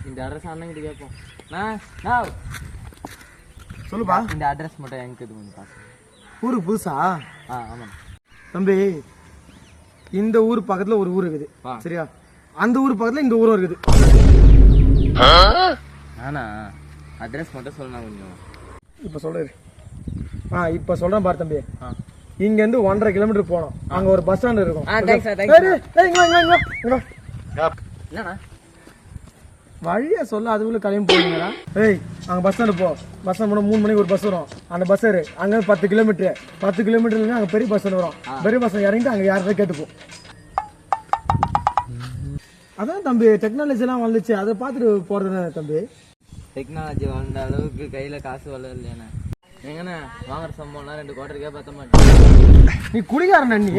இந்த அட்ரஸ் அண்ணங்கிட்ட கேட்போம். நான் சொல்லுப்பா. இந்த அட்ரஸ் மட்டும் எனக்கு இது கொஞ்சம் பார்த்து. ஊருக்கு புதுசா? ஆமாம் தம்பி, இந்த ஊர் பக்கத்துல ஒரு ஊர் இருக்குது சரியா? அந்த ஊர் பக்கத்துல இந்த ஊரும் இருக்குது. ஆனா அட்ரஸ் மட்டும் சொல்லணும் கொஞ்சம். இப்ப சொல்றேன். இப்ப சொல்றேன் பாரு தம்பி. இங்க இருந்து 1.5 கிலோமீட்டர் போனோம். அங்க ஒரு பஸ் ஸ்டாண்ட் இருக்கும். என்னண்ணா வழியா சொல்ல அதுக்குள்ள கிளம்பி போவீங்களா? ஏய், அங்க பஸ் ஸ்டாண்டு போ. பஸ் ஸ்டாண்ட் போனா 3 மணிக்கு ஒரு பஸ் வரும். அந்த பஸ் ஏறு. அங்க 10 கிலோமீட்டர். 10 கிலோமீட்டர்ல அங்க பெரிய பஸ் ஸ்டாண்ட் வரும். பெரிய பஸ் இறங்கிட்டு அங்க யார்கிட்ட கேட்டுப்போம். அதான் தம்பி, டெக்னாலஜி எல்லாம் வந்துச்சு. அதை பார்த்துட்டு போறது தம்பி. டெக்னாலஜி வளர்ந்த அளவுக்கு கையில காசு வளரலையாண்ணா. எங்கண்ணா வாங்குற சம்பளம்லாம் 2 குவார்ட்டருக்கே பத்த மாட்டேன். நீ குடிகாரன் நீ.